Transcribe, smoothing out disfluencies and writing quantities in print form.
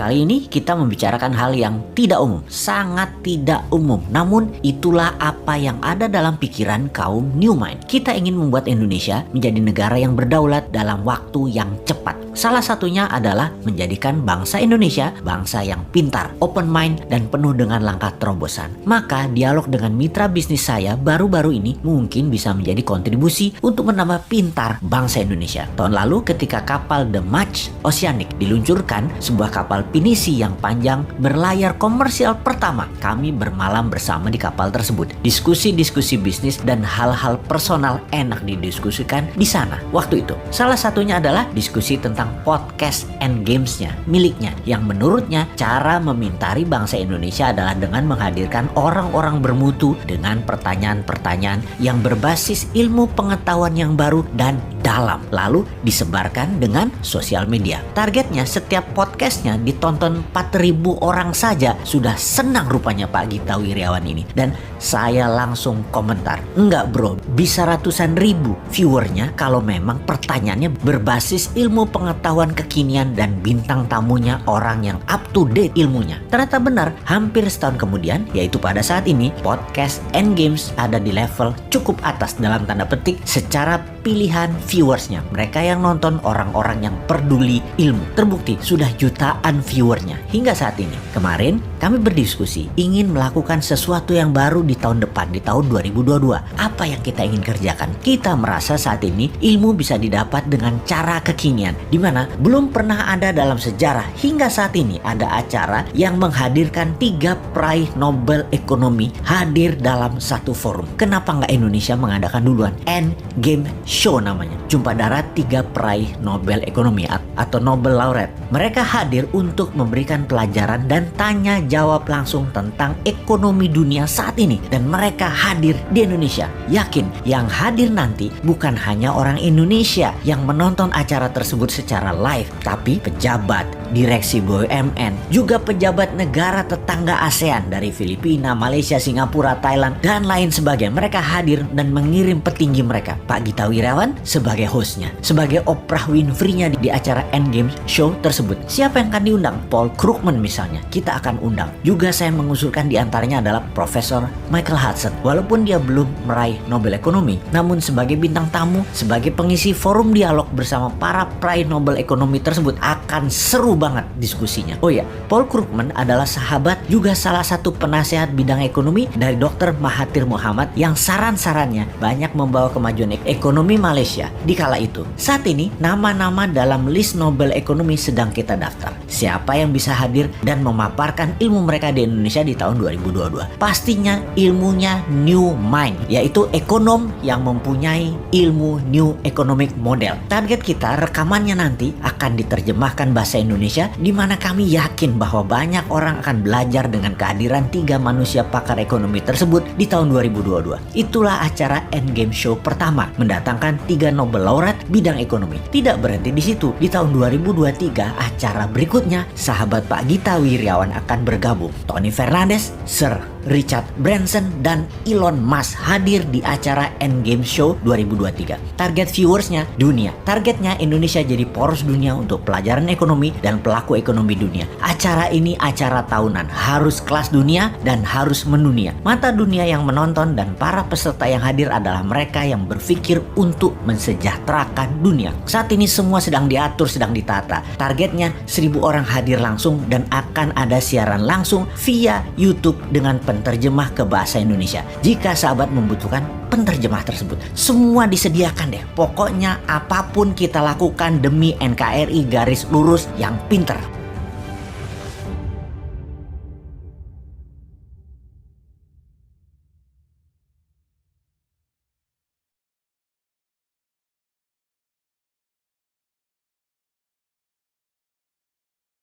Kali ini kita membicarakan hal yang tidak umum, sangat tidak umum. Namun itulah apa yang ada dalam pikiran kaum New Mind. Kita ingin membuat Indonesia menjadi negara yang berdaulat dalam waktu yang cepat. Salah satunya adalah menjadikan bangsa Indonesia bangsa yang pintar, open mind, dan penuh dengan langkah terobosan. Maka dialog dengan mitra bisnis saya baru-baru ini mungkin bisa menjadi kontribusi untuk menambah pintar bangsa Indonesia. Tahun lalu ketika kapal The Match Oceanic diluncurkan, sebuah kapal pinisi yang panjang berlayar komersial pertama, kami bermalam bersama di kapal tersebut. Diskusi-diskusi bisnis dan hal-hal personal enak didiskusikan di sana waktu itu. Salah satunya adalah diskusi tentang podcast and games-nya miliknya, yang menurutnya cara memintari bangsa Indonesia adalah dengan menghadirkan orang-orang bermutu dengan pertanyaan-pertanyaan yang berbasis ilmu pengetahuan yang baru dan dalam, lalu disebarkan dengan sosial media. Targetnya setiap podcastnya ditonton 4.000 orang saja. Sudah senang rupanya Pak Gita Wirjawan ini. Dan saya langsung komentar, enggak bro, bisa ratusan ribu viewernya kalau memang pertanyaannya berbasis ilmu pengetahuan kekinian dan bintang tamunya orang yang up to date ilmunya. Ternyata benar, hampir setahun kemudian, yaitu pada saat ini, podcast and games ada di level cukup atas dalam tanda petik secara pilihan viewersnya. Mereka yang nonton orang-orang yang peduli ilmu. Terbukti sudah jutaan viewernya hingga saat ini. Kemarin kami berdiskusi ingin melakukan sesuatu yang baru di tahun depan, di tahun 2022. Apa yang kita ingin kerjakan? Kita merasa saat ini ilmu bisa didapat dengan cara kekinian, di mana belum pernah ada dalam sejarah hingga saat ini ada acara yang menghadirkan 3 peraih Nobel Ekonomi hadir dalam satu forum. Kenapa nggak Indonesia mengadakan duluan? Endgame Show namanya. Jumpa darat 3 peraih Nobel Ekonomi atau Nobel Laureate. Mereka hadir untuk memberikan pelajaran dan tanya jawab langsung tentang ekonomi dunia saat ini. Dan mereka hadir di Indonesia. Yakin yang hadir nanti bukan hanya orang Indonesia yang menonton acara tersebut secara live, tapi pejabat, direksi BUMN, juga pejabat negara tetangga ASEAN dari Filipina, Malaysia, Singapura, Thailand, dan lain sebagainya. Mereka hadir dan mengirim petinggi mereka. Pak Gita Wirjawan sebagai hostnya, sebagai Oprah Winfrey-nya di acara Endgame Show tersebut. Siapa yang akan diundang? Paul Krugman misalnya, kita akan undang. Juga saya mengusulkan diantaranya adalah Profesor Michael Hudson. Walaupun dia belum meraih Nobel Ekonomi, namun sebagai bintang tamu, sebagai pengisi forum dialog bersama para peraih Nobel Ekonomi tersebut akan seru banget diskusinya. Oh ya, Paul Krugman adalah sahabat juga salah satu penasehat bidang ekonomi dari Dr. Mahathir Mohamad yang saran-sarannya banyak membawa kemajuan ekonomi Malaysia di kala itu. Saat ini nama-nama dalam list Nobel Ekonomi sedang kita daftar. Siapa yang bisa hadir dan memaparkan ilmu mereka di Indonesia di tahun 2022? Pastinya ilmunya New Mind, yaitu ekonom yang mempunyai ilmu New Economic Model. Target kita rekamannya nanti akan diterjemahkan bahasa Indonesia, di mana kami yakin bahwa banyak orang akan belajar dengan kehadiran 3 manusia pakar ekonomi tersebut di tahun 2022. Itulah acara Endgame Show pertama, mendatangkan 3 Nobel Laureate bidang ekonomi. Tidak berhenti di situ. Di tahun 2023, acara berikutnya, sahabat Pak Gita Wirjawan akan bergabung. Tony Fernandes, Sir Richard Branson, dan Elon Musk hadir di acara Endgame Show 2023. Target viewersnya dunia. Targetnya Indonesia jadi poros dunia untuk pelajaran ekonomi dan pelaku ekonomi dunia. Acara ini acara tahunan, harus kelas dunia dan harus mendunia. Mata dunia yang menonton dan para peserta yang hadir adalah mereka yang berpikir untuk mensejahterakan dunia. Saat ini semua sedang diatur, sedang ditata. Targetnya 1.000 orang hadir langsung dan akan ada siaran langsung via YouTube dengan penterjemah ke bahasa Indonesia. Jika sahabat membutuhkan penterjemah tersebut, semua disediakan deh. Pokoknya apapun kita lakukan demi NKRI garis lurus yang pinter.